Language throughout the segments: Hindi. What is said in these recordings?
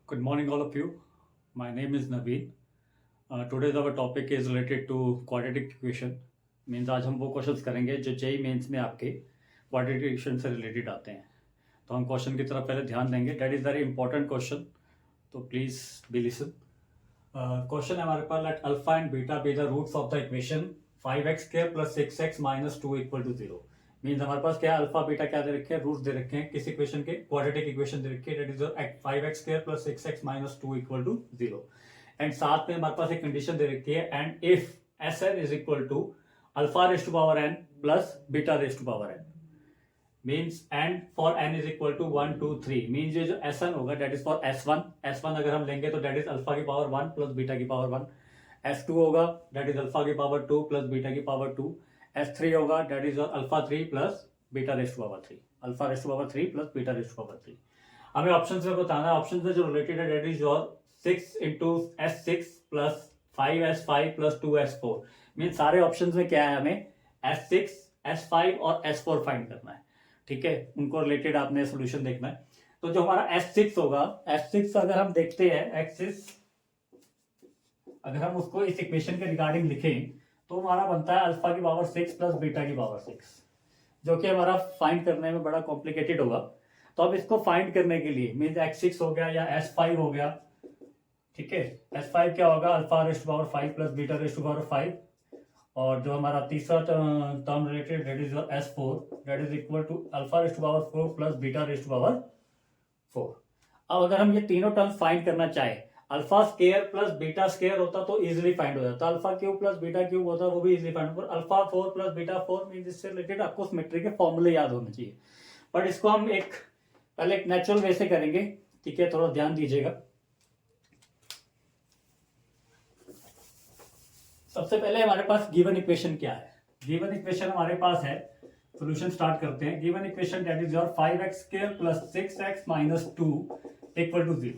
Good morning, all of you. My name is Naveen. Today's our topic is related to quadratic equation. Means आज हम वो क्वेश्चंस करेंगे जो जेई मेंस में आपके क्वाड्रेटिक इक्वेशन से रिलेटेड आते हैं. तो हम क्वेश्चन की तरफ पहले ध्यान देंगे. That is very important question, तो प्लीज बी लिसन. क्वेश्चन है हमारे पास, let alpha and beta be the roots of the equation 5x² + 6x - 2 = 0. Means हमारे पास क्या है, अल्फा बीटा क्या दे रखे हैं, रूट्स दे रखे हैं किस इक्वेशन के, क्वाड्रेटिक इक्वेशन दे रखी है, that is 5x² + 6x - 2 = 0. And साथ में हमारे पास एक कंडीशन दे रखी है, and if Sn is equal to alpha raise to power n plus beta raise to power n means, and for n is equal to 1 2 3 means ये जो Sn होगा दैट इज फॉर S1 अगर हम लेंगे तो दैट इज अल्फा की पावर 1 प्लस बीटा की पावर 1. S2 होगा दैट इज अल्फा की पावर 2 प्लस बीटा की पावर 2. S3 होगा that is alpha 3 plus beta raise to power 3, alpha raise to power 3 plus beta raise to power 3. हमें ऑप्शंस में बताना है, ऑप्शंस में जो रिलेटेड है that is your 6 into S6 plus 5S5 plus 2S4. Mean सारे ऑप्शंस में क्या है, हमें S6 S5 और S4 फाइंड करना है. ठीक है, उनको रिलेटेड आपने सोल्यूशन देखना है. तो जो हमारा S6 होगा, S6 अगर हम देखते हैं, एक्सिस अगर हम उसको इस इक्वेशन के रिगार्डिंग लिखें तो हमारा बनता है अल्फा की पावर 6 प्लस बीटा की पावर 6, जो कि हमारा फाइंड करने में बड़ा कॉम्प्लिकेटेड होगा. तो अब इसको फाइंड करने के लिए मीन x6 हो गया या S5 हो गया. ठीक है, S5 क्या होगा, alpha raise to power 5 plus beta raise to power 5. और जो हमारा तीसरा term related that is S4 that is equal to alpha raise to power 4 plus beta raise to power 4. अब अगर हम ये तीनों टर्म्स फाइंड करना चाहे, alpha square plus beta square होता तो इजीली फाइंड हो जाता, alpha cube plus beta cube होता वो भी इजीली फाइंड होता. अल्फा 4 प्लस बीटा 4 मींस इससे रिलेटेड आपको सिमेट्री के फॉर्मूले याद होने चाहिए. बट इसको हम पहले एक नेचुरल वे से करेंगे. ठीक है, थोड़ा ध्यान दीजिएगा. सबसे पहले हमारे पास गिवन इक्वेशन क्या है. गिवन इक्वेशन हमारे पास है, सॉल्यूशन स्टार्ट करते हैं. Given equation that is your 5x² + 6x - 2 = 0.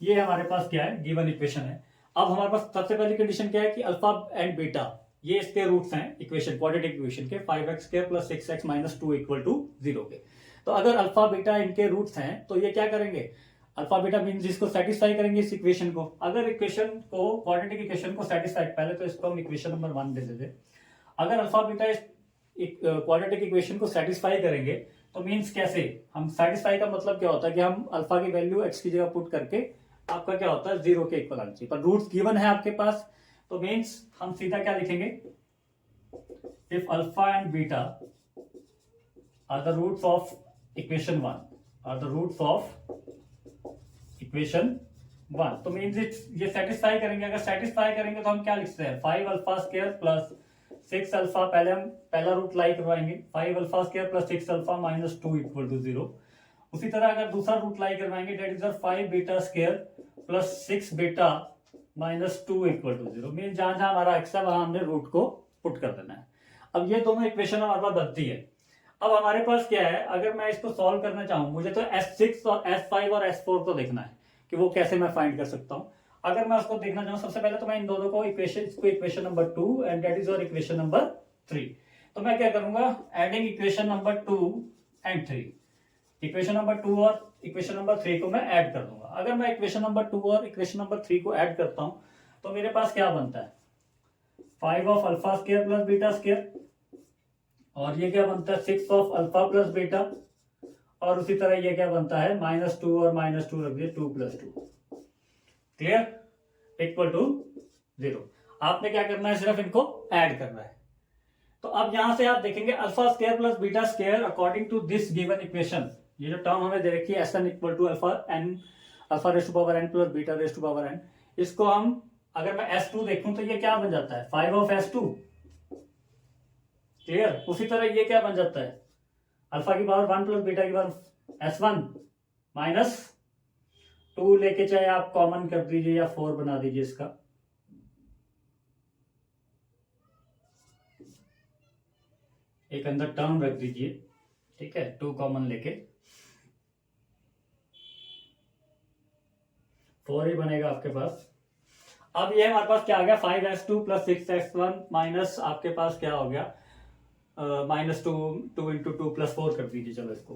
ये हमारे पास क्या है, गिवन इक्वेशन है. अब हमारे पास सबसे पहली कंडीशन क्या है कि अल्फा एंड बीटा ये इसके रूट्स हैं इक्वेशन, क्वाड्रेटिक इक्वेशन के 5x² + 6x - 2 = 0 के. तो अगर अल्फा बीटा इनके रूट्स हैं तो ये क्या करेंगे, अल्फा बीटा मीन्स इसको सेटिस्फाई करेंगे इस इक्वेशन को. अगर इक्वेशन को, क्वाड्रेटिक इक्वेशन को सेटिस्फाई, पहले तो इसको हम इक्वेशन नंबर 1 दे देते. अगर अल्फा बीटा इस क्वाड्रेटिक इक्वेशन को सेटिस्फाई करेंगे तो मीन्स कैसे, हम सेटिस्फाई का मतलब क्या होता है कि हम अल्फा की वैल्यू x की जगह पुट करके आपका क्या होता है 0 के इक्वल आना चाहिए. पर रूट्स गिवन है आपके पास, तो मीन्स हम सीधा क्या लिखेंगे, if alpha and beta are the roots of equation 1, are the roots of equation 1, तो मीन्स ये सेटिस्फाई करेंगे. अगर सेटिस्फाई करेंगे तो हम क्या लिखते हैं, 5α² प्लस 6α, पहले हम पहला रूट लाई करवाएंगे, 5α² प्लस 6α - 2 = 0. उसी तरह अगर दूसरा रूट लाई करवाएंगे दैट इज 5β² प्लस 6β - 2 = 0. मीन जहां जहां हमारा एक्स है वहां हमने रूट को पुट कर देना है. अब ये दोनों इक्वेशन हमारे पास बनती है. अब हमारे पास क्या है, अगर मैं इसको सॉल्व करना चाहूं, मुझे तो S6 और S5 और S4 को देखना है कि वो कैसे मैं फाइंड कर सकता हूं. अगर मैं उसको देखना चाहूं, सबसे पहले तो मैं इन दोनों को equation number 2 and that is your equation number 3. तो मैं क्या करूंगा, adding equation number 2 and 3, equation number 2 और इक्वेशन नंबर 3 को मैं ऐड कर दूंगा. अगर मैं इक्वेशन नंबर 2 और इक्वेशन नंबर 3 को ऐड करता हूं तो मेरे पास क्या बनता है, 5α² प्लस बीटा स्क्वायर, और ये क्या बनता है 6α प्लस बीटा, और उसी तरह ये क्या बनता है -2 और -2 रख दिए 2 + 2. क्लियर, = 0. आपने क्या करना है, सिर्फ इनको ऐड करना है. तो अब यहां से आप देखेंगे α² plus beta square according to this given equation, ये जो टर्म हमें दे रखी है Sn = alpha raise to power n plus beta raise to power n, इसको हम अगर मैं S2 देखूं तो ये क्या बन जाता है 5 क्लियर. उसी तरह ये क्या बन जाता है, अल्फा की पावर 1 प्लस बीटा की पावर S1 माइनस 2 लेके चाहे आप कॉमन कर दीजिए या 4 बना दीजिए इसका. एक अंदर टर्म रख दीजिए. ठीक है, 2 कॉमन लेके 4 ही बनेगा आपके पास. अब ये हमारे पास क्या आ गया, 5s2 प्लस 6x1 माइनस आपके पास क्या हो गया -2 2 × 2 + 4 कर दीजिए. चलो इसको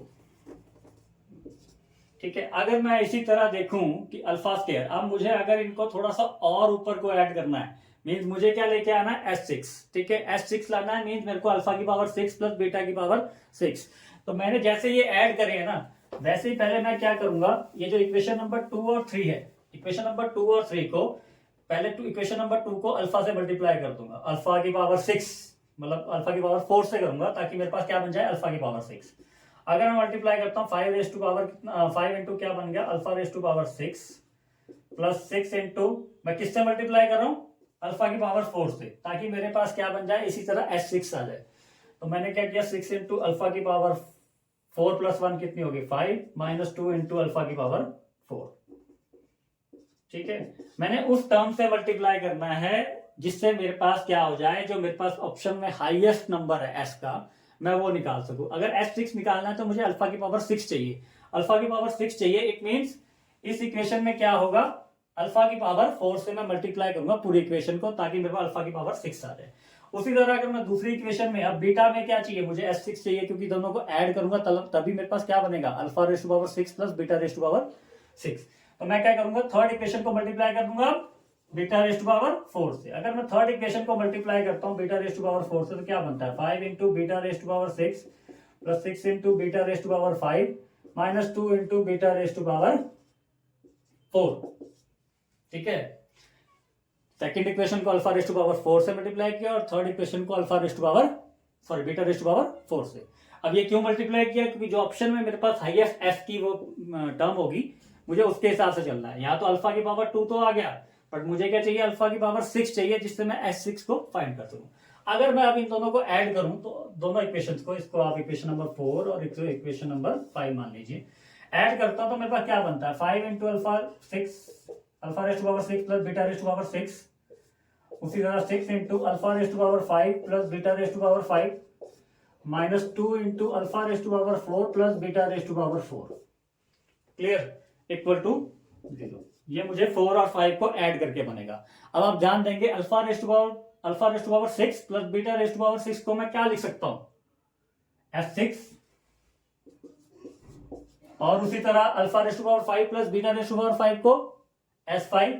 ठीक है। अगर मैं इसी तरह देखूं कि अल्फा स्क्वायर, अब मुझे अगर इनको थोड़ा सा और ऊपर को ऐड करना है, मीन्स मुझे क्या लेके आना है S6, ठीक है, S6 लाना है, मीन्स मेरे को अल्फा की पावर 6 प्लस बीटा की पावर 6। तो मैंने जैसे ये ऐड करे है ना, वैसे ही पहले मैं क्या करूंगा, ये जो इक्वेशन नंबर 2 और 3 है, इक्वेशन नंबर 2 और 3 को पहले इक्वेशन नंबर 2 को अल्फा से मल्टीप्लाई कर दूंगा, अल्फा की पावर 6 मतलब अल्फा की पावर 4 से करूंगा, ताकि मेरे पास क्या बन जाए, अल्फा की पावर 6। अगर मैं मल्टीप्लाई करता हूँ 5 रेस टू पावर 5 इंटू क्या बन गया, alpha raise to power 6 plus 6 into, मैं किससे मल्टीप्लाई कर रहा हूँ, अल्फा की पावर 4 से, ताकि मेरे पास क्या बन जाए, इसी तरह S6 आ जाए। तो मैंने क्या किया, 6 इंटू अल्फा की पावर 4 प्लस 1 कितनी होगी 5 माइनस 2 इंटू अल्फा की पावर 4। ठीक है, मैंने उस टर्म से मल्टीप्लाई करना है जिससे मेरे पास क्या हो जाए, जो मेरे पास ऑप्शन में हाईएस्ट नंबर है S का, मैं वो निकाल सकूं। अगर S6 निकालना है तो मुझे अल्फा की पावर 6 चाहिए, अल्फा की पावर 6 चाहिए। इट मींस इस इक्वेशन में क्या होगा, अल्फा की पावर 4 से मैं मल्टीप्लाई करूंगा पूरी इक्वेशन को, ताकि मेरे पास अल्फा की पावर 6 आ जाए। उसी तरह अगर मैं दूसरी इक्वेशन में, अब बीटा में क्या चाहिए मुझे, S6 चाहिए, क्योंकि दोनों को ऐड करूंगा तभी मेरे पास क्या बनेगा, alpha raise to power 6 plus beta raise to power 6। तो मैं क्या करूंगा, थर्ड इक्वेशन को मल्टीप्लाई कर दूंगा बीटा रेस टू पावर 4 से। अगर मैं थर्ड इक्वेशन को मल्टीप्लाई करता हूं बीटा रेस टू पावर 4 से, तो क्या बनता है, 5 into beta raise to power 6 plus 6 into beta raise to power 5 minus 2 into beta raise to power 4। ठीक है, सेकंड इक्वेशन को अल्फा रेस टू पावर 4 से मल्टीप्लाई किया और थर्ड इक्वेशन को alpha raise to power beta raise to power 4 से। अब ये क्यों मल्टीप्लाई किया, क्योंकि जो ऑप्शन में मेरे पास हाईएस्ट एस की वो टर्म होगी, मुझे उसके हिसाब से चलना है। यहाँ तो अल्फा की पावर 2 तो आ गया, बट मुझे क्या चाहिए, अल्फा की पावर 6 चाहिए, जिससे मैं S6 को फाइंड कर सकूं। अगर मैं अब इन दोनों को ऐड करूं, तो दोनों इक्वेशंस को, इसको आप इक्वेशन नंबर 4 और इक्वेशन नंबर 5 मान लीजिए, ऐड करता हूं तो मेरे पास क्या बनता है, 5 into alpha 6 alpha raise to power 6 plus beta raise to power 6, उसी तरह 6 into alpha raise to power 5 plus beta raise to power 5 minus 2 into alpha raise to power 4 plus beta raise to power 4, clear, equal to 0। ये मुझे 4 और 5 को ऐड करके बनेगा। अब आप जान देंगे alpha raise to power 6 plus beta raise to power 6 को मैं क्या लिख सकता हूं, S6, और उसी तरह alpha raise to power 5 plus beta raise to power 5 को S5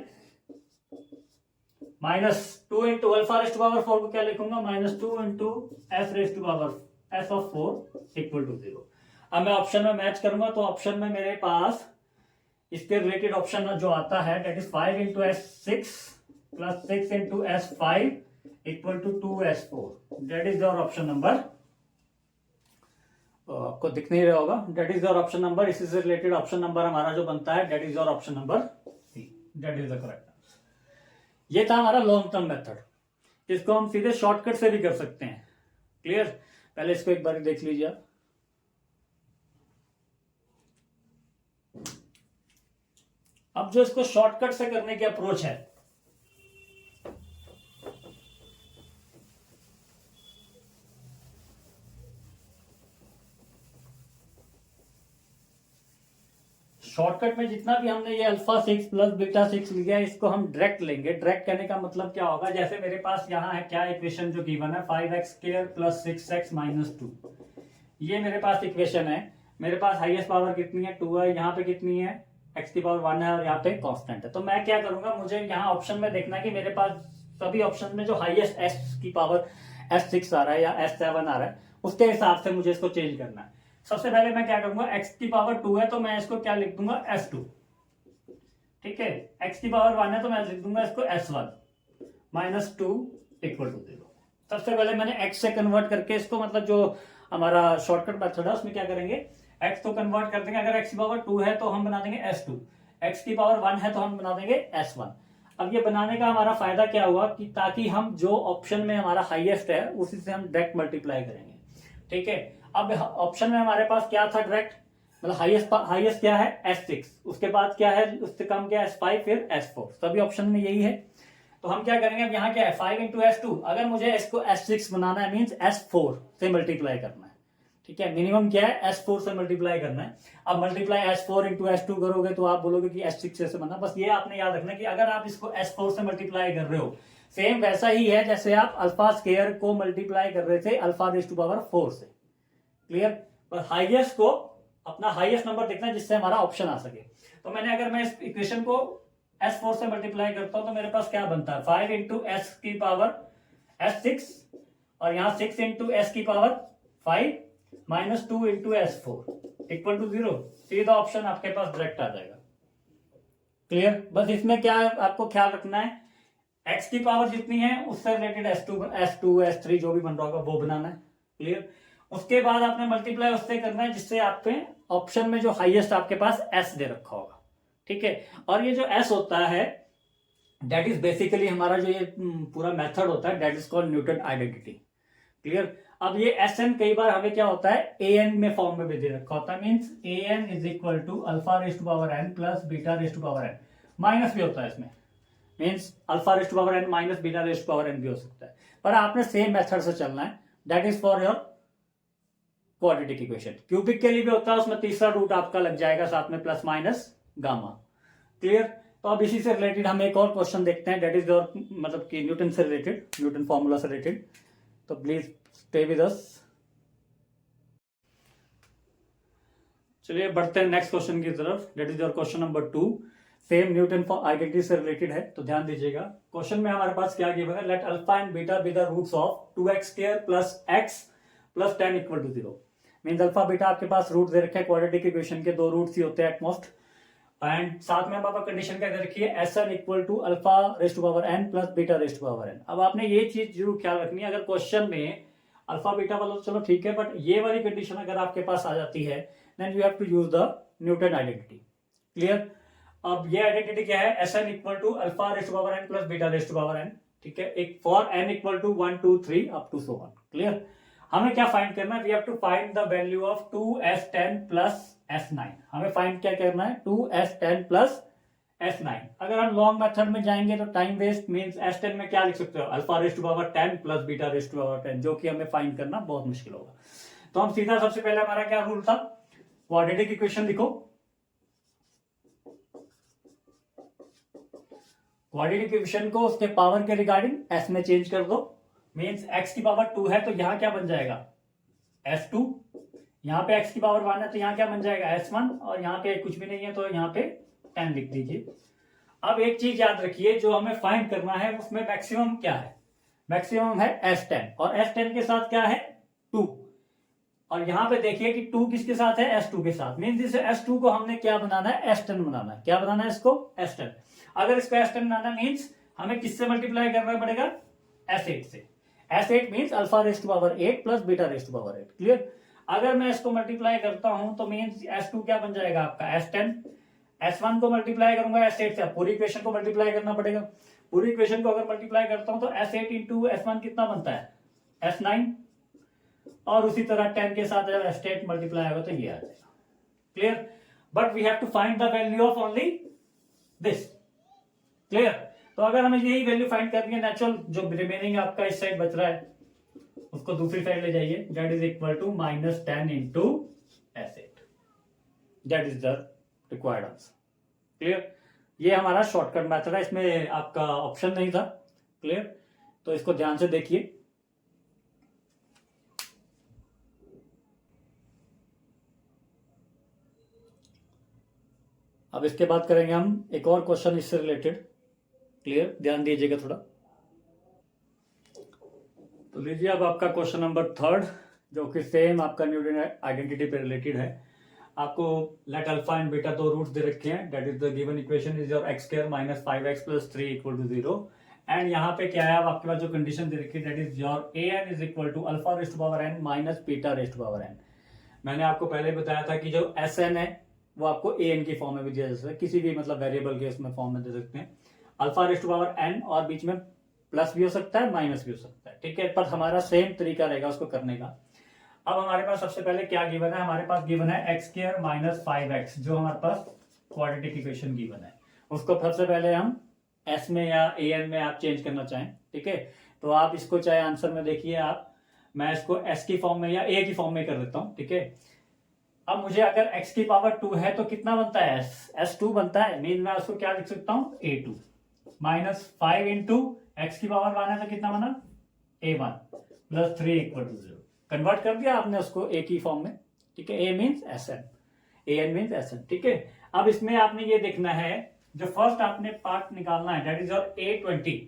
minus 2 into alpha raise to power 4 को क्या लिखूंगा, minus 2 into S raise to power S of 4 equal to 0। अब मैं ऑप्शन में मैच करूंगा, तो ऑप्शन में मेरे पास इसके रिलेटेड ऑप्शन जो आता है, that is 5 into S6 plus 6 into S5 equal to 2S4। That is your option number, आपको दिख नहीं रहा होगा, that is your option number. इसी से रिलेटेड ऑप्शन नंबर हमारा जो बनता है, that is your option number C, that is the correct answer. ये था हमारा लॉन्ग टर्म मेथड, इसको हम सीधे शॉर्टकट से भी कर सकते हैं, क्लियर। पहले इसको एक बार देख लीजिए। अब जो इसको शॉर्टकट से करने की अप्रोच है, शॉर्टकट में जितना भी हमने ये अल्फा 6 प्लस बीटा 6 लिया, इसको हम डायरेक्ट लेंगे। डायरेक्ट कहने का मतलब क्या होगा, जैसे मेरे पास यहाँ है क्या इक्वेशन जो गिवन है, 5x square plus 6x minus 2, ये मेरे पास इक्वेशन है। मेरे पास हाईएस्ट पावर कितनी है, 2 है, यहाँ पे कितनी है, x की पावर 1 है, और यहाँ पे कांस्टेंट है। तो मैं क्या करूंगा, मुझे यहाँ ऑप्शन में देखना है कि मेरे पास सभी ऑप्शन में जो हाईएस्ट s की पावर S6 आ रहा है या S7 आ रहा है, उसके हिसाब से मुझे इसको चेंज करना है। सबसे पहले मैं क्या करूंगा, x की पावर 2 है तो मैं इसको क्या लिख दूंगा, S2, ठीक है। x की पावर 1 है तो मैं लिख दूंगा इसको S1 माइनस 2 इक्वल टू 0। सबसे पहले मैंने x से कन्वर्ट करके इसको, मतलब जो हमारा शॉर्टकट मेथड है उसमें क्या करेंगे, x तो कन्वर्ट कर देंगे। अगर x की पावर 2 है तो हम बना देंगे S2, x की पावर 1 है तो हम बना देंगे S1। अब ये बनाने का हमारा फायदा क्या हुआ, कि ताकि हम जो ऑप्शन में हमारा हाईएस्ट है उसी से हम डायरेक्ट मल्टीप्लाई करेंगे, ठीक है। अब ऑप्शन में हमारे पास क्या था डायरेक्ट, मतलब हाईएस्ट क्या है S6, उसके बाद क्या है, उससे कम क्या है S5, फिर S4, सभी ऑप्शन में यही है। तो हम क्या करेंगे, अब यहाँ क्या है 5 इंटू S2, अगर मुझे इसको S6 बनाना है मीन्स S4 से मल्टीप्लाई करना है, ठीक है। मिनिमम क्या है, S4 से मल्टीप्लाई करना है। अब मल्टीप्लाई S4 इंटू S2 करोगे तो आप बोलोगे कि S6 से बना। बस ये आपने याद रखना कि अगर आप इसको S4 से मल्टीप्लाई कर रहे हो, सेम वैसा ही है जैसे आप अल्फा स्क्वायर को मल्टीप्लाई कर रहे थे अल्फा रेस टू पावर 4 से, क्लियर। पर हाईएस्ट को अपना हाईएस्ट नंबर देखना है जिससे हमारा ऑप्शन आ सके। तो मैंने अगर मैं इस इक्वेशन को S4 से मल्टीप्लाई करता हूं तो मेरे पास क्या बनता है 5 इंटू एस की पावर S6 और यहाँ 6 इंटू एस की power 5 minus 2 into S4 equal to 0। सीधा ऑप्शन आपके पास डायरेक्ट आ जाएगा। क्लियर? बस इसमें क्या है आपको ख्याल रखना है, x की पावर जितनी है उससे रिलेटेड S2 S3 जो भी बन रहा होगा वो बनाना है। क्लियर? उसके बाद आपने मल्टीप्लाई उससे करना है जिससे आपके ऑप्शन में जो हाईएस्ट आपके पास S दे रखा होगा। ठीक है, और ये जो S होता है दैट इज बेसिकली हमारा जो ये पूरा मेथड होता है that is called Newton identity. Clear? अब ये Sn कई बार हमें क्या होता है an में फॉर्म में भी दे रखा होता है, means an is equal to alpha raised to power n plus beta raised to power n, minus भी होता है इसमें, means alpha raised to power n minus beta raised to power n भी हो सकता है। पर आपने सेम मेथड से चलना है, that is for your quadratic equation. Cubic के लिए भी होता है, उसमें तीसरा रूट आपका लग जाएगा साथ में प्लस माइनस गामा। क्लियर? तो अब इसी से रिलेटेड हम एक और क्वेश्चन देखते हैं, दैट इज योर मतलब कि न्यूटन से रिलेटेड, न्यूटन फॉर्मूला से रिलेटेड। तो प्लीज स्टे विद अस। चलिए बढ़ते हैं नेक्स्ट क्वेश्चन की तरफ, that is your question number 2। Same Newton for identity से रिलेटेड है, तो ध्यान दीजिएगा। क्वेश्चन में हमारे पास क्या गिवन है, let alpha and beta be the roots of 2x² plus x plus 10 equal to 0। Means alpha beta आपके पास रूट दे रखे हैं, क्वाड्रेटिक इक्वेशन के दो रूट्स ही होते हैं एटमोस्ट, एंड साथ में हम आपका कंडीशन क्या दे रखी है Sn equal to alpha raised to power n plus beta raised to power n। अब आपने ये चीज जरूर ख्याल रखनी है, अगर क्वेश्चन में अल्फा बीटा वाला तो चलो ठीक है, बट ये वाली कंडीशन अगर आपके पास आ जाती है then you have to use the Newton identity. Clear? अब ये आइडेंटिटी क्या है, Sn equal to alpha raised to power n plus beta raised to power n। ठीक है, एक for n equal to 1 2 3 up to so on. Clear? हमें क्या फाइंड करना है, we have to find the value of 2s10 plus s9। हमें फाइंड क्या करना है 2s10 प्लस s9। अगर हम लॉन्ग मेथड में जाएंगे तो टाइम वेस्ट, मींस s10 में क्या लिख सकते हो alpha raised to power 10 plus beta raised to power 10, जो कि हमें फाइंड करना बहुत मुश्किल होगा। तो हम सीधा सबसे पहले हमारा क्या रूल था, क्वाड्रेटिक इक्वेशन लिखो। क्वाड्रेटिक इक्वेशन को उसके पावर के रिगार्डिंग s में चेंज कर दो, मींस x की पावर 2 है तो यहां क्या बन जाएगा s2, यहाँ पे x की पावर 1 है तो यहाँ क्या बन जाएगा s1, और यहाँ पे कुछ भी नहीं है तो यहाँ पे 10 लिख दीजिए। अब एक चीज याद रखिए, जो हमें फाइंड करना है उसमें मैक्सिमम क्या है, मैक्सिमम है s10 और s10 के साथ क्या है 2, और यहाँ पे देखिए कि 2 किसके साथ है s2 के साथ, मींस इसे s2 को हमने क्या बनाना है s10 बनाना है। क्या बनाना है इसको s10। अगर इसको s10 बनाना मींस हमें किससे मल्टीप्लाई करना पड़ेगा s8 से। s8 means alpha raised to power 8 plus beta raised to power 8। Clear? अगर मैं इसको मल्टीप्लाई करता हूं तो मींस s2 क्या बन जाएगा आपका s10, s1 को मल्टीप्लाई करूंगा s8 से, पूरी इक्वेशन को मल्टीप्लाई करना पड़ेगा। पूरी इक्वेशन को अगर मल्टीप्लाई करता हूं तो s8 इंटू s1 कितना बनता है s9, और उसी तरह 10 के साथ जब s8 मल्टीप्लाई होगा तो ये आ जाएगा। Clear? But we have to find the value of only this. Clear? तो अगर हमें यही वैल्यू फाइंड करनी है, नेचुरल जो रिमेनिंग आपका इस साइड बच रहा है उसको दूसरी साइड ले जाइए, that is equal to minus 10 into s8। That is the required answer. Clear? ये हमारा शॉर्टकट मेथड है, इसमें आपका ऑप्शन नहीं था। क्लियर? तो इसको ध्यान से देखिए। अब इसके बाद करेंगे हम एक और क्वेश्चन इससे रिलेटेड। क्लियर? ध्यान दीजिएगा थोड़ा। तो लीजिए अब आपका क्वेश्चन नंबर 3, जो कि सेम आपका न्यूटन आइडेंटिटी पे रिलेटेड है। आपको लेट अल्फा एंड बीटा दो रूट्स दे रखे हैं, that is the given equation is your x² minus 5x plus 3 equal to 0। And यहाँ पे क्या है, अब आपके पास जो कंडीशन दे रखी है that is your an is equal to alpha raised to power n minus beta raised to power n। मैंने आपको पहले बताया था कि जो Sn है वो आपको an की फॉर्म में भी दिया जा सकता है, किसी भी मतलब वेरिएबल के उसमें फॉर्म में दे सकते हैं। Alpha raised to power n और बीच में प्लस भी हो सकता है माइनस भी हो सकता है। ठीक है, पर हमारा सेम तरीका रहेगा उसको करने का। अब हमारे पास सबसे पहले क्या गिवन है, हमारे पास गिवन है x² माइनस 5x, जो हमारे पास क्वाड्रेटिक इक्वेशन गिवन है। उसको सबसे पहले हम s में या an में आप चेंज करना चाहें। ठीक है, तो आप इसको चाहे आंसर में देखिए आप, मैं इसको s की फॉर्म में या a की फॉर्म में कर देता हूं। ठीक है, अब मुझे अगर x की पावर 2 है तो कितना बनता है s2 बनता है, मीन मैं उसको क्या लिख सकता हूं a2 माइनस 5 इंटू एक्स की पावर 1 है तो कितना बना a1 plus 3 equal to 0। Convert कर दिया आपने उसको a की फॉर्म में। ठीक है, a means Sn। A N means S N, ठीक है। अब इसमें आपने ये देखना है, जो फर्स्ट आपने पार्ट निकालना है that is your A20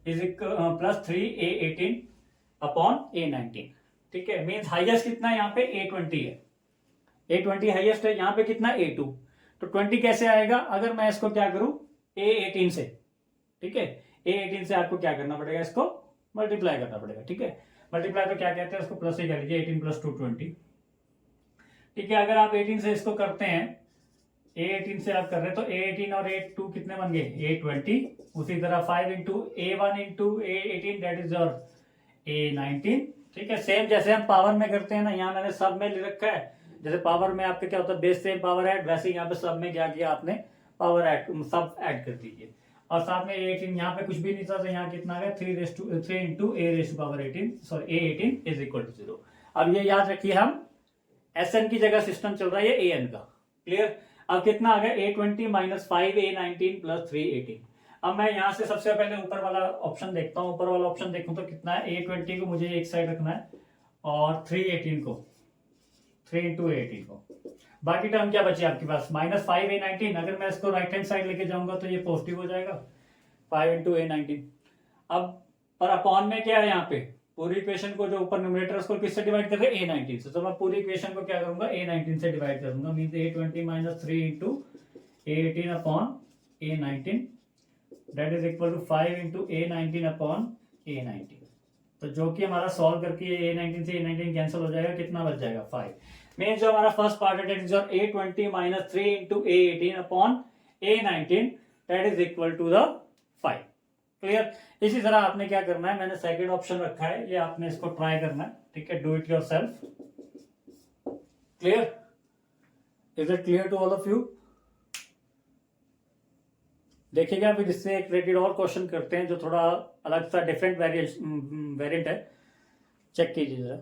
is plus 3A18 upon A19, ठीक है। मीन्स हाइएस्ट कितना है यहाँ पे A20 है, A20 हाइएस्ट है, यहाँ पे कितना A2, तो 20 कैसे आएगा, अगर मैं इसको क्या करूं A18 से, ठीक है। A18 से आपको क्या करना पड़ेगा, इसको मल्टीप्लाई करना पड़ेगा, ठीक है। मल्टीप्लाई तो क्या कहते हैं उसको, प्लस ही कर लीजिए, 18 प्लस 2 20, ठीक है। अगर आप 18 से इसको करते हैं, A18 से आप कर रहे हैं तो A18 और A2 कितने बन गए A20, उसी तरह 5 into A1 into A18 that is your A19, ठीक है। सेम जैसे हम पावर में करते हैं ना, यहाँ मैंने सब में ले रखा है, जैसे पावर में आपके क्या होता है बेस सेम पावर ऐड, वैसे यहाँ पे सब में क्या किया आपने पावर ऐड, सब ऐड कर दीजिए। और साथ में A18 यहाँ पे कुछ भी नहीं था, तो यहाँ कितना आ गया 3 into A raise to power 18 sorry A18 is equal to 0। अब ये याद रखिए, हम SN की जगह सिस्टम चल रहा है ये AN का, क्लियर। अब कितना आ गया A20 minus 5A19 plus 3A18। अब मैं यहाँ से सबसे पहले ऊपर वाला ऑप्शन देखता हूँ, ऊपर वाला ऑप्शन देखूं तो कितना है, A20 को मुझे एक साइड रखना है और 318 को 3 इंटू A18 को, बाकी टर्म क्या बची आपके पास माइनस 5A19, अगर मैं इसको राइट हैंड साइड लेके जाऊंगा तो ये पॉजिटिव हो जाएगा 5 इंटू A19। अब पर अपॉन में क्या है, यहाँ पे पूरी इक्वेशन को जो ऊपर न्यूमरेटर उसको किससे डिवाइड कर रहे हैं A19 से, तो मैं पूरी इक्वेशन को क्या करूंगा A19 से डिवाइड करूंगा, means A20 minus 3 into A18 upon A19 that is equal to 5 into A19 upon A19। तो जो कि हमारा सॉल्व करके A19 से A19 कैंसिल हो जाएगा, कितना बच जाएगा 5। मीन्स जो हमारा फर्स्ट पार्ट है that is your A20 minus 3 into A18 upon A19 that is equal to the 5, clear. इसी तरह आपने क्या करना है, मैंने सेकंड ऑप्शन रखा है, ये आपने इसको ट्राई करना है, ठीक है। Do it yourself, clear. Is it clear to all of you. देखिएगा फिर इससे एक रिलेटेड और क्वेश्चन करते हैं जो थोड़ा अलग सा डिफरेंट वेरिएंट है, चेक कीजिए जरा।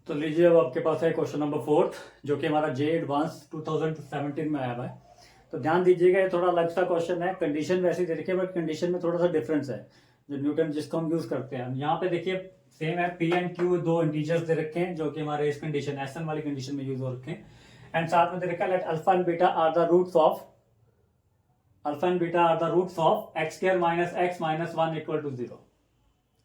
तो लीजिए अब आपके पास है क्वेश्चन नंबर 4 जो कि हमारा जे एडवांस 2017 में आया हुआ है। तो ध्यान दीजिएगा, ये थोड़ा अलग सा क्वेश्चन है, कंडीशन वैसे ही देखिए बट कंडीशन में थोड़ा सा डिफरेंस है, जो न्यूटन जिसको हम यूज करते हैं। यहाँ पे देखिए सेम है, P एंड Q दो इंटीजर्स दे रखे हैं जो कि हमारे इस कंडीशन SN वाली कंडीशन में यूज हो रखे हैं, एंड साथ में दे रखा है let alpha and beta are the roots of x square minus x minus 1 equal to 0,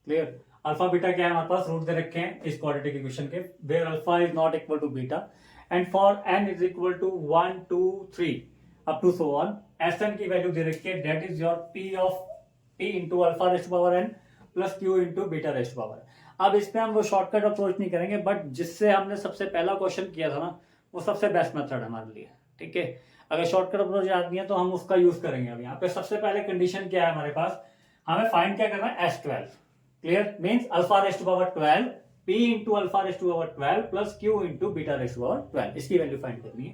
clear. Alpha beta क्या है हमारे पास, रूट दे रखे हैं इस क्वाड्रेटिक इक्वेशन के, where alpha is not equal to beta, and for n is equal to 1 2 3 up to so on, SN की वैल्यू दे रखी है that is your P into alpha raised power n plus Q into beta raised power. अब इस पे हम वो शॉर्टकट अप्रोच नहीं करेंगे, बट जिससे हमने सबसे पहला क्वेश्चन किया था ना, वो सबसे बेस्ट मेथड हमारे लिए, ठीक है। अगर शॉर्टकट अप्रोच याद नहीं है तो हम उसका यूज करेंगे। अब यहाँ पे सबसे पहले कंडीशन क्या है हमारे पास, हमें फाइंड क्या करना है S12, clear. Means alpha raised to power 12 P into alpha raised to power 12 plus Q into beta raised to power 12, इसकी वैल्यू फाइंड करनी है।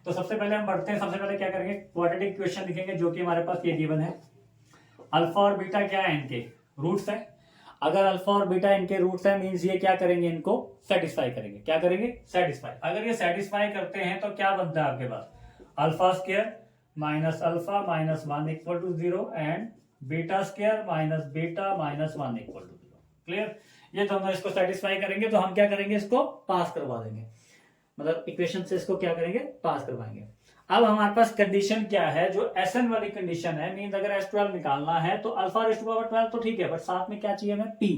तो सबसे पहले हम बढ़ते हैं, सबसे पहले क्या करेंगे, क्वाड्रेटिक इक्वेशन लिखेंगे जो कि हमारे पास ये गिवन है। अल्फा और बीटा क्या है, इनके रूट्स है। अगर अल्फा और बीटा इनके रूट्स है मींस ये क्या करेंगे, इनको सेटिस्फाई करेंगे। क्या करेंगे, सेटिस्फाई। अगर ये सेटिस्फाई करते हैं तो क्या बनता है आपके पास, alpha square minus alpha minus 1 equal to 0 and beta square minus beta minus 1 equal to 0, clear. ये दोनों इसको सेटिस्फाई करेंगे तो हम क्या करेंगे, इसको पास करवा देंगे, मतलब इक्वेशन से इसको क्या करेंगे, पास करवाएंगे। अब हमारे पास कंडीशन क्या है, जो SN वाली कंडीशन है, मीन अगर S12 निकालना है तो अल्फा रेस्ट टू पावर 12 तो ठीक है, बट साथ में क्या चाहिए हमें, P।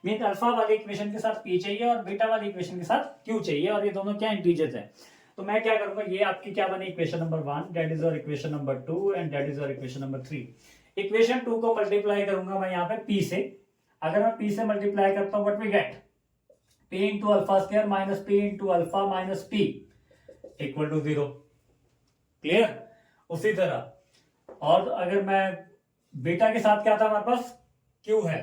मीन अल्फा वाली इक्वेशन के साथ P चाहिए और बीटा वाली इक्वेशन के साथ Q चाहिए, और ये दोनों क्या इंटीजर्स हैं। तो मैं क्या करूंगा, ये आपकी क्या बनी इक्वेशन नंबर 1 दैट इज और equation number 2 and that is और इक्वेशन नंबर 3। इक्वेशन 2 को मल्टीप्लाई करूंगा मैं यहाँ पे P से। अगर मैं P से मल्टीप्लाई करता हूँ what we get, P into alpha square minus P into alpha minus P equal to 0, clear. उसी तरह और अगर मैं बीटा के साथ क्या था हमारे पास, Q है,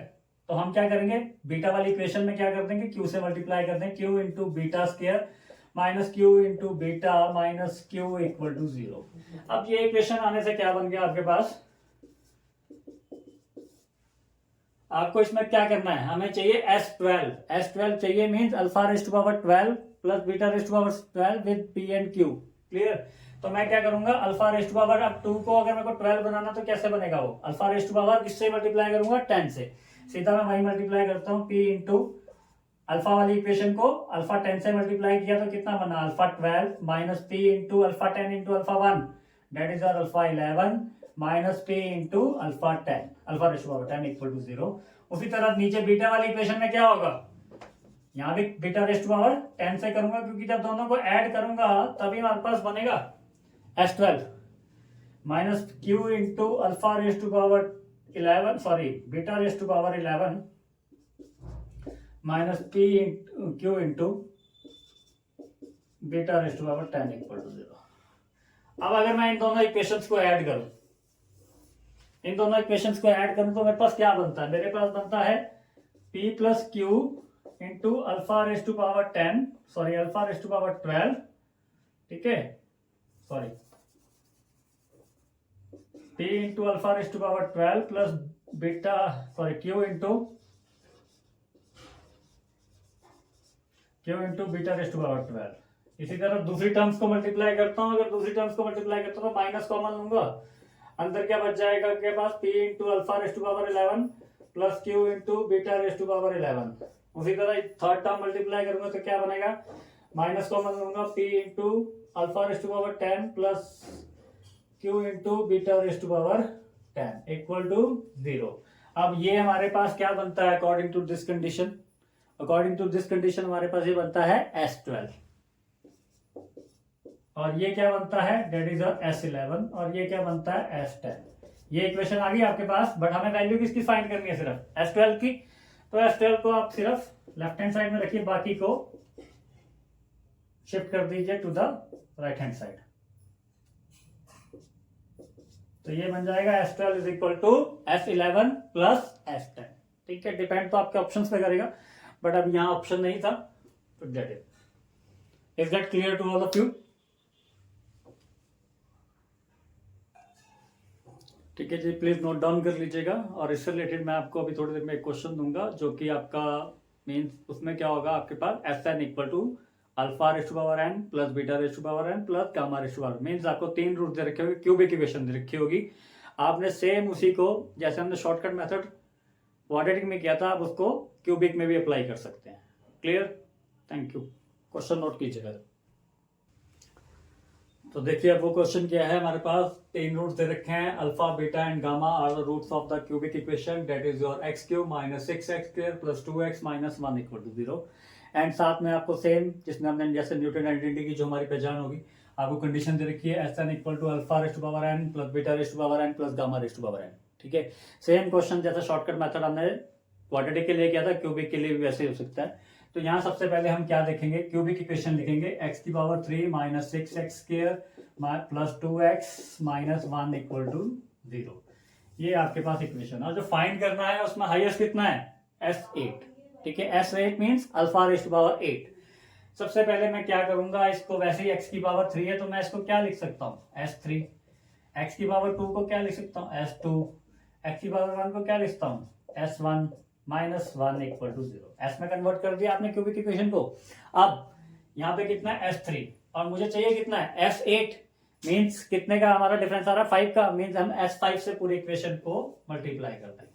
तो हम क्या करेंगे, बीटा वाली इक्वेशन में क्या कर देंगे, Q से मल्टीप्लाई कर देंगे, Q into beta square minus Q into beta minus Q equal to 0। अब ये इक्वेशन आने से क्या बन गया आपके पास, आपको इसमें क्या करना है, हमें चाहिए S12 चाहिए, means alpha raised to power 12 plus beta raised to power 12 with P and Q, clear. तो मैं क्या करूंगा, अल्फा रेस्ट टू पावर, अब 2 को अगर मेरे को 12 बनाना तो कैसे बनेगा वो, अल्फा रेस्ट टू पावर किससे मल्टीप्लाई करूंगा, 10 से। सीधा मैं वही मल्टीप्लाई करता हूँ, P इंटू अल्फा वाली इक्वेशन को अल्फा 10 से मल्टीप्लाई किया तो कितना बना, alpha 12 minus P into alpha 10 into alpha 1, that is are alpha 11 minus P into alpha 10, alpha ratio power 10 equal to 0। उसी तरह नीचे बीटा वाली इक्वेशन में क्या होगा, यहाँ भी बीटा रेस्ट पावर 10 से करूंगा, क्योंकि जब दोनों को ऐड करूंगा तभी हमारे पास बनेगा S12 minus q into alpha raised to power 11, sorry beta raised to power 11 minus p q into beta raised to power 10 equal to 0। अब अगर मैं इन दोनों इक्वेशंस को ऐड करूं, तो मेरे पास क्या बनता है, मेरे पास बनता है p plus q into alpha raised to power 10, sorry alpha raised to power 12, ठीक है, sorry p into alpha raised to power 12 plus beta sorry q into beta raised to power 12। इसी तरह दूसरी टर्म्स को मल्टीप्लाई करता हूं, अगर दूसरी टर्म्स को मल्टीप्लाई करता हूं तो माइनस कॉमन लूंगा, अंदर क्या बच जाएगा आपके पास, p into alpha raised to power 11 plus q into beta raised to power 11। उसी तरह थर्ड टर्म मल्टीप्लाई करूंगा तो क्या बनेगा, माइनस कॉमन लूंगा, p into alpha raised to power 10 plus q into beta raised to power 10 equal to 0। अब ये हमारे पास क्या बनता है, अकॉर्डिंग टू दिस कंडीशन हमारे पास ये बनता है S12, और ये क्या बनता है, डेट इज S11, और ये क्या बनता है S10। ये इक्वेशन आ गई आपके पास, बट हमें वैल्यू किसकी फाइंड करनी है, सिर्फ S12 की। तो S12 को आप सिर्फ लेफ्ट हैंड साइड में रखिए, बाकी को शिफ्ट कर दीजिए to the right hand side. तो ये बन जाएगा S12 is equal to S11 plus S10, ठीक है। डिपेंड तो आपके ऑप्शंस पे करेगा, बट अब यहाँ ऑप्शन नहीं था, तो that is that clear to all of you, ठीक है जी। प्लीज नोट डाउन कर लीजिएगा। और इससे रिलेटेड मैं आपको अभी थोड़ी देर में एक क्वेश्चन दूंगा, जो कि आपका मीन्स उसमें क्या होगा, आपके पास Sn equal to alpha raised to power n plus beta raised to power n plus gamma raised to power, means आपको 3 रूट दे रखे होंगे, क्यूबिक इक्वेशन दे रखी होगी। आपने सेम उसी को, जैसे हमने शॉर्टकट मेथड क्वाड्रेटिक में किया था, आप उसको क्यूबिक में भी अप्लाई कर सकते हैं। Clear, thank you. Question note कीजिएगा। तो देखिए अब वो क्वेश्चन क्या है, हमारे पास 3 रूट्स दे रखे हैं, alpha beta and gamma are the roots of the cubic equation, that is your x cube minus 6x square plus 2x minus 1 equal to 0। And साथ में आपको सेम जिसमें हमने जैसे न्यूटन आइडेंटिटी की जो हमारी पहचान होगी, आपको कंडीशन दे रखी है Sn equal to alpha raised to power n plus beta raised to power n plus gamma raised to power n, ठीक है। सेम क्वेश्चन जैसा शॉर्टकट मेथड हमने क्वाड्रेटिक के लिए किया था, क्यूबिक के लिए भी वैसे ही हो सकता है। तो यहाँ सबसे पहले हम क्या देखेंगे, क्यूबिक इक्वेशन लिखेंगे, x की power 3 minus 6x square plus 2x minus 1 equal to 0। ये आपके पास इक्वेशन, और जो फाइंड करना है उसमें हाईएस्ट कितना है, S8, ठीक है। S8 means alpha raised to power 8। सबसे पहले मैं क्या करूंगा, इसको वैसे ही x की पावर 3 है तो मैं इसको क्या लिख सकता हूँ, S3। x की पावर 2 को क्या लिख सकता हूँ, S2। x की पावर 1 को क्या लिखता हूँ, S1 minus 1 equal to 0। S में कन्वर्ट कर दिया आपने क्यूबिक इक्वेशन को। अब यहाँ पे कितना है, S3, और मुझे चाहिए कितना है, S8। मीन्स कितने का हमारा डिफरेंस आ रहा है, 5 का। मीन्स हम S5 से पूरी इक्वेशन को मल्टीप्लाई कर देंगे,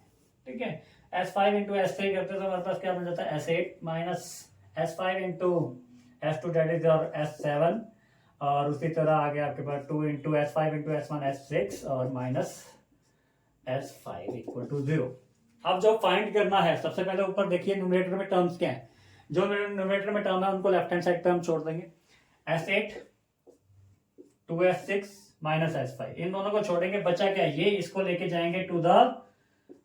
ठीक है। S5 इंटू S3 करते तो हमारे पास क्या बन जाता है, S8 minus S5 into S2 date is और S7, और उसी तरह आगे आपके पास 2 into S5 into S1 S6 और माइनस S5 इक्वल टू 0। अब जो फाइंड करना है, सबसे पहले ऊपर देखिए न्यूमरेटर में टर्म्स क्या है। जो न्यूमरेटर में टर्म है उनको लेफ्ट हैंड साइड पे हम छोड़ देंगे, S8 2S6 माइनस S5, इन दोनों को छोड़ेंगे, बचा क्या, ये इसको लेके जाएंगे to the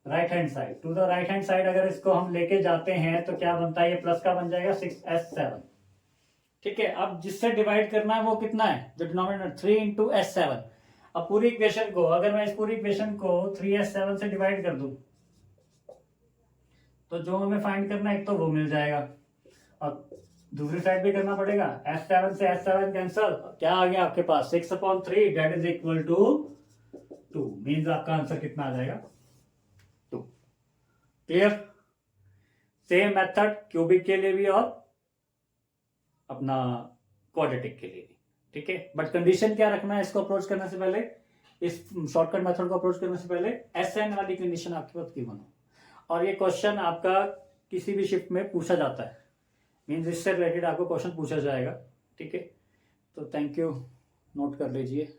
right hand side. To the right hand side अगर इसको हम लेके जाते हैं तो क्या बनता है, ये प्लस का बन जाएगा 6S7, ठीक है। अब जिससे डिवाइड करना है वो कितना है, जो डिनोमिनेटर 3 इंटू S7। अब पूरी इक्वेशन को, अगर मैं इस पूरी इक्वेशन को 3S7 से डिवाइड कर दूं तो जो हमें फाइंड करना है एक तो वो मिल जाएगा, और दूसरी साइड भी करना पड़ेगा। S7 से S7 कैंसल, क्या आ गया आपके पास, 6/3 that is equal to 2। Means आपका आंसर कितना आ जाएगा, 2। क्लियर। सेम मेथड क्यूबिक के लिए भी और अपना क्वाड्रेटिक के लिए भी, ठीक है। बट कंडीशन क्या रखना है, इसको अप्रोच करने से पहले, इस शॉर्टकट मेथड को अप्रोच करने से पहले Sn वाली कंडीशन आपके पास क्यों बनो। और ये क्वेश्चन आपका किसी भी शिफ्ट में पूछा जाता है, मीन्स इससे रिलेटेड आपको क्वेश्चन पूछा जाएगा, ठीक है। तो थैंक यू, नोट कर लीजिए।